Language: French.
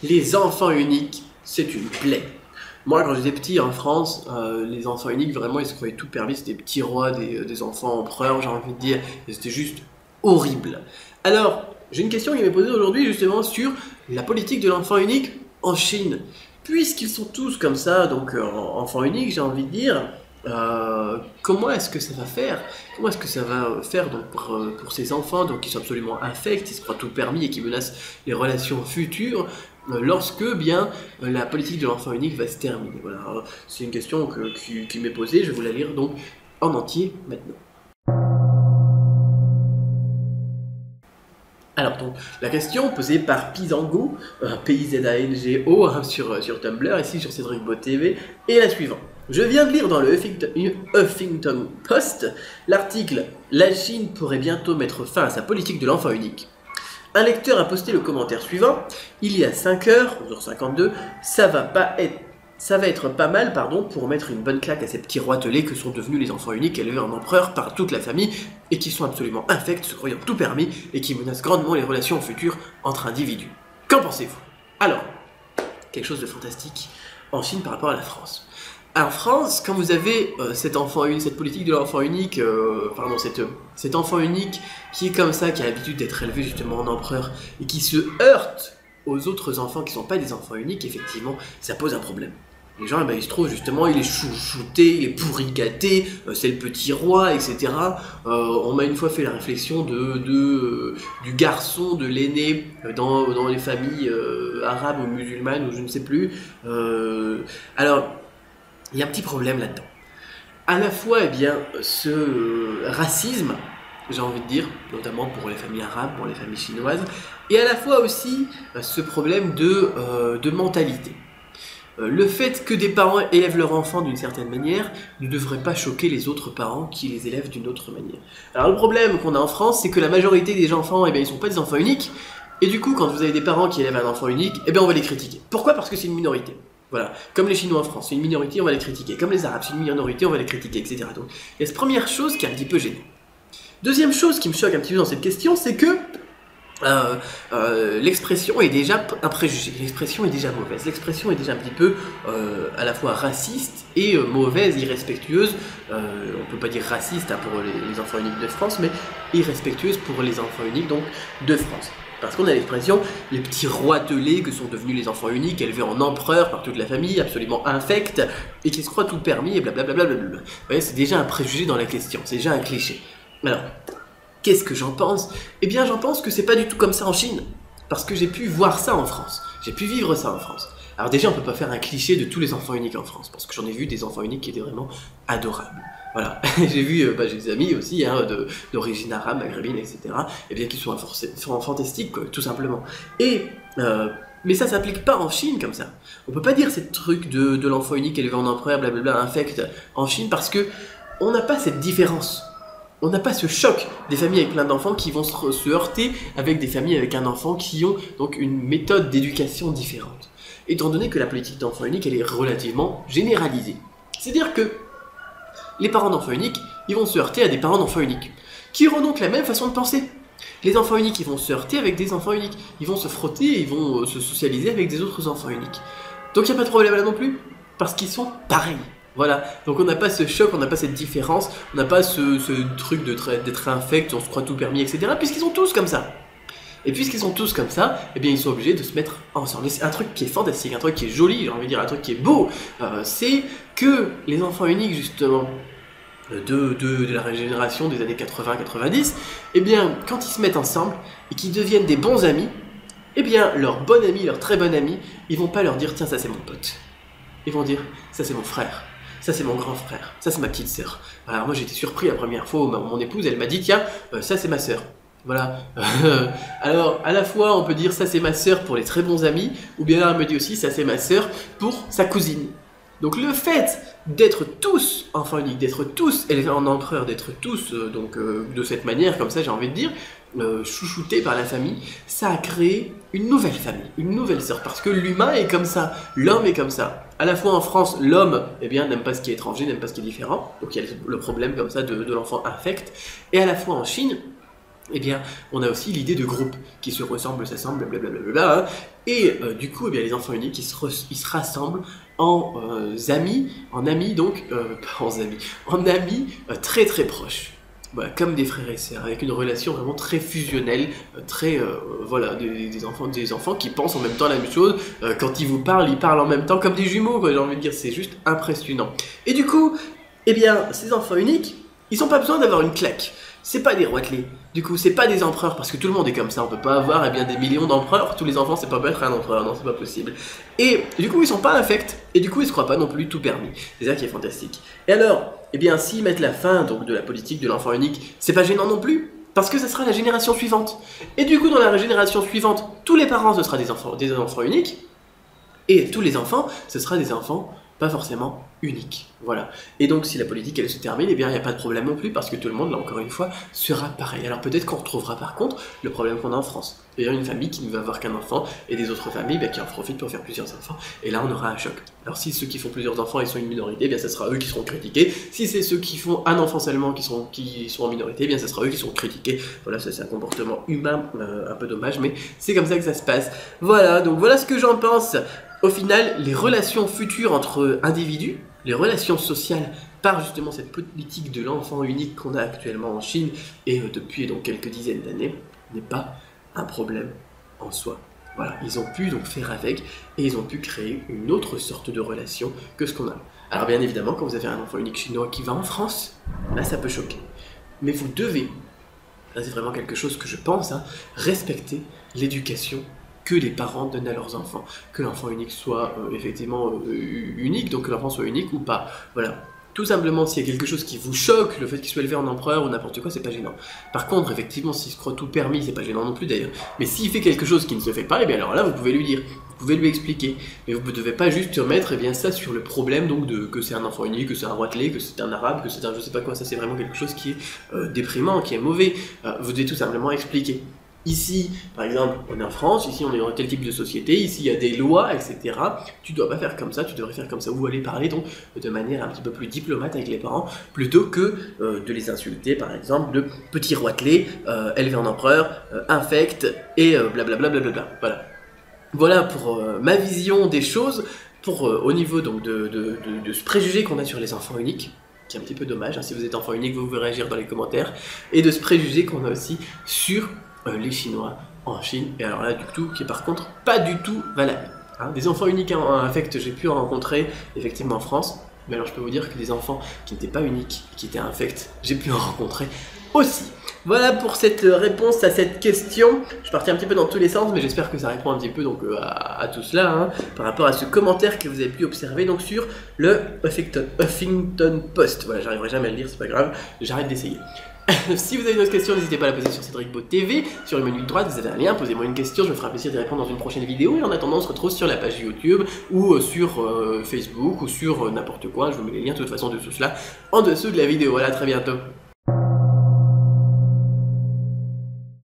Les enfants uniques, c'est une plaie. Moi, quand j'étais petit en France, les enfants uniques, vraiment, ils se croyaient tout permis. C'était des petits rois, des enfants empereurs, j'ai envie de dire. Et c'était juste horrible. Alors, j'ai une question qui m'est posée aujourd'hui, justement, sur la politique de l'enfant unique en Chine. Puisqu'ils sont tous comme ça, donc enfants uniques, j'ai envie de dire, comment est-ce que ça va faire? Comment est-ce que ça va faire donc, pour ces enfants donc, qui sont absolument infects, qui se croient tout permis et qui menacent les relations futures lorsque bien la politique de l'enfant unique va se terminer? Voilà, c'est une question qui m'est posée, je vais vous la lire donc en entier maintenant. Alors donc, la question posée par Pizango, P-I-Z-A-N-G-O sur Tumblr, ici sur Cédric TV, est la suivante. Je viens de lire dans le Huffington Post l'article « La Chine pourrait bientôt mettre fin à sa politique de l'enfant unique ». Un lecteur a posté le commentaire suivant « Il y a 5 heures, 11h52, ça va être pas mal pour mettre une bonne claque à ces petits roitelets que sont devenus les enfants uniques élevés en empereur par toute la famille et qui sont absolument infects, se croyant tout permis et qui menacent grandement les relations futures entre individus. Qu'en pensez-vous? Alors, quelque chose de fantastique en Chine par rapport à la France. En France, quand vous avez cette politique de l'enfant unique, cet enfant unique qui est comme ça, qui a l'habitude d'être élevé justement en empereur et qui se heurte aux autres enfants qui ne sont pas des enfants uniques, effectivement, ça pose un problème. Les gens, ils se trouvent justement, il est chouchouté, il est pourri gâté, c'est le petit roi, etc. On m'a une fois fait la réflexion du garçon, de l'aîné dans les familles arabes ou musulmanes, ou je ne sais plus. Alors, il y a un petit problème là-dedans. À la fois, ce racisme, j'ai envie de dire, notamment pour les familles arabes, pour les familles chinoises, et à la fois aussi ce problème de mentalité. Le fait que des parents élèvent leurs enfants d'une certaine manière ne devrait pas choquer les autres parents qui les élèvent d'une autre manière. Alors le problème qu'on a en France, c'est que la majorité des enfants, ils ne sont pas des enfants uniques, et du coup, quand vous avez des parents qui élèvent un enfant unique, on va les critiquer. Pourquoi? Parce que c'est une minorité. Voilà, comme les Chinois en France, c'est une minorité, on va les critiquer. Comme les Arabes, c'est une minorité, on va les critiquer, etc. Donc, il y a cette première chose qui est un petit peu gênante. Deuxième chose qui me choque un petit peu dans cette question, c'est que l'expression est déjà un préjugé, l'expression est déjà mauvaise, l'expression est déjà un petit peu à la fois raciste et mauvaise, irrespectueuse. On ne peut pas dire raciste pour les enfants uniques de France, mais irrespectueuse pour les enfants uniques donc de France. Parce qu'on a l'expression les petits roitelets que sont devenus les enfants uniques, élevés en empereur par toute la famille, absolument infects, et qui se croient tout permis, et blablabla. Vous voyez, c'est déjà un préjugé dans la question, c'est déjà un cliché. Alors, qu'est-ce que j'en pense? J'en pense que c'est pas du tout comme ça en Chine. Parce que j'ai pu voir ça en France. J'ai pu vivre ça en France. Alors déjà, on peut pas faire un cliché de tous les enfants uniques en France. Parce que j'en ai vu des enfants uniques qui étaient vraiment adorables. Voilà. J'ai vu, j'ai des amis aussi, d'origine arabe, maghrébine, etc. Qui sont fantastiques, quoi, tout simplement. Mais ça s'applique pas en Chine comme ça. On peut pas dire ces trucs de l'enfant unique élevé en empereur, blablabla, infect en Chine parce que on n'a pas cette différence. On n'a pas ce choc des familles avec plein d'enfants qui vont se heurter avec des familles avec un enfant qui ont donc une méthode d'éducation différente. Étant donné que la politique d'enfant unique, elle est relativement généralisée. C'est-à-dire que les parents d'enfants uniques, ils vont se heurter à des parents d'enfants uniques, qui auront donc la même façon de penser. Les enfants uniques, ils vont se heurter avec des enfants uniques, ils vont se frotter, ils vont se socialiser avec des autres enfants uniques. Donc il n'y a pas de problème là non plus, parce qu'ils sont pareils. Voilà, donc on n'a pas ce choc, on n'a pas cette différence, on n'a pas ce truc d'être infect, on se croit tout permis, etc. Puisqu'ils sont tous comme ça. Et puisqu'ils sont tous comme ça, ils sont obligés de se mettre ensemble. Et c'est un truc qui est fantastique, un truc qui est joli, j'ai envie de dire, un truc qui est beau, c'est que les enfants uniques, justement, de la génération des années 80-90, quand ils se mettent ensemble et qu'ils deviennent des bons amis, leur bon ami, leur très bon ami, ils vont pas leur dire « tiens, ça c'est mon pote ». Ils vont dire « ça c'est mon frère ». Ça c'est mon grand frère, ça c'est ma petite sœur. Alors moi j'ai été surpris la première fois où mon épouse elle m'a dit tiens ça c'est ma sœur. Voilà. Alors à la fois on peut dire ça c'est ma sœur pour les très bons amis, ou bien là elle me dit aussi ça c'est ma sœur pour sa cousine. Donc le fait d'être tous enfants uniques, d'être tous élevés en empereur, d'être tous de cette manière comme ça j'ai envie de dire, chouchoutés par la famille, ça a créé une nouvelle famille, une nouvelle sœur, parce que l'humain est comme ça, l'homme est comme ça. À la fois en France, l'homme n'aime pas ce qui est étranger, n'aime pas ce qui est différent, donc il y a le problème comme ça de l'enfant infect, et à la fois en Chine, eh bien, on a aussi l'idée de groupe qui se ressemble, s'assemble, blablabla. Et du coup, eh bien, les enfants uniques, ils se rassemblent en amis, donc, pas en amis, en amis très très proches. Voilà, comme des frères et sœurs, avec une relation vraiment très fusionnelle, très, voilà, des enfants qui pensent en même temps la même chose. Quand ils vous parlent, ils parlent en même temps comme des jumeaux, quoi, j'ai envie de dire, c'est juste impressionnant. Et du coup, eh bien, ces enfants uniques, ils n'ont pas besoin d'avoir une claque. C'est pas des roitelets. Du coup, c'est pas des empereurs, parce que tout le monde est comme ça. On peut pas avoir eh bien, des millions d'empereurs. Tous les enfants, c'est pas être un empereur. Non, c'est pas possible. Et du coup, ils sont pas infects. Et du coup, ils se croient pas non plus tout permis. C'est ça qui est fantastique. Et alors, eh bien, s'ils mettent la fin donc, de la politique de l'enfant unique, c'est pas gênant non plus. Parce que ça sera la génération suivante. Et du coup, dans la génération suivante, tous les parents, ce sera des enfants uniques. Et tous les enfants, ce sera des enfants pas forcément unique. Voilà. Et donc, si la politique, elle se termine, eh bien, il n'y a pas de problème non plus, parce que tout le monde, là, encore une fois, sera pareil. Alors, peut-être qu'on retrouvera, par contre, le problème qu'on a en France. C'est-à-dire une famille qui ne va avoir qu'un enfant, et des autres familles qui en profitent pour faire plusieurs enfants. Et là, on aura un choc. Alors, si ceux qui font plusieurs enfants, ils sont une minorité, eh bien, ça sera eux qui seront critiqués. Si c'est ceux qui font un enfant seulement qui sont en minorité, eh bien, ça sera eux qui seront critiqués. Voilà, ça, c'est un comportement humain, un peu dommage, mais c'est comme ça que ça se passe. Voilà, donc voilà ce que j'en pense. Au final, les relations futures entre individus, les relations sociales par justement cette politique de l'enfant unique qu'on a actuellement en Chine et depuis donc quelques dizaines d'années, n'est pas un problème en soi. Voilà, ils ont pu donc faire avec et ils ont pu créer une autre sorte de relation que ce qu'on a. Alors bien évidemment, quand vous avez un enfant unique chinois qui va en France, là ça peut choquer. Mais vous devez, là c'est vraiment quelque chose que je pense, respecter l'éducation que les parents donnent à leurs enfants. Que l'enfant unique soit effectivement unique, donc que l'enfant soit unique ou pas. Voilà. Tout simplement, s'il y a quelque chose qui vous choque, le fait qu'il soit élevé en empereur ou n'importe quoi, c'est pas gênant. Par contre, effectivement, s'il se croit tout permis, c'est pas gênant non plus d'ailleurs. Mais s'il fait quelque chose qui ne se fait pas, et bien alors là, vous pouvez lui dire, vous pouvez lui expliquer. Mais vous ne devez pas juste mettre ça sur le problème donc que c'est un enfant unique, que c'est un roitelet, que c'est un arabe, que c'est un je sais pas quoi. Ça, c'est vraiment quelque chose qui est déprimant, qui est mauvais. Vous devez tout simplement expliquer. Ici, par exemple, on est en France, ici on est dans tel type de société, ici il y a des lois, etc. Tu dois pas faire comme ça, tu devrais faire comme ça, ou aller parler donc de manière un petit peu plus diplomate avec les parents, plutôt que de les insulter, par exemple, de petits roitelets, élevés en empereur, infects, et blablabla. Voilà. Voilà pour ma vision des choses, pour au niveau donc de ce préjugé qu'on a sur les enfants uniques, qui est un petit peu dommage, si vous êtes enfant unique, vous pouvez réagir dans les commentaires, et de ce préjugé qu'on a aussi sur les Chinois en Chine, et alors là du coup qui est par contre pas du tout valable. Des enfants uniques en affect, j'ai pu en rencontrer effectivement en France, mais alors je peux vous dire que des enfants qui n'étaient pas uniques, qui étaient infects, j'ai pu en rencontrer aussi. Voilà pour cette réponse à cette question. Je suis parti un petit peu dans tous les sens, mais j'espère que ça répond un petit peu donc, à tout cela, par rapport à ce commentaire que vous avez pu observer donc, sur le Huffington Post. Voilà, j'arriverai jamais à le lire, c'est pas grave, j'arrête d'essayer. Si vous avez une autre question, n'hésitez pas à la poser sur CédricBeau TV, sur le menu de droite, vous avez un lien, posez-moi une question, je me ferai plaisir d'y répondre dans une prochaine vidéo, et en attendant, on se retrouve sur la page YouTube, ou sur Facebook, ou sur n'importe quoi, je vous mets les liens de toute façon de tout cela en dessous de la vidéo. Voilà, à très bientôt.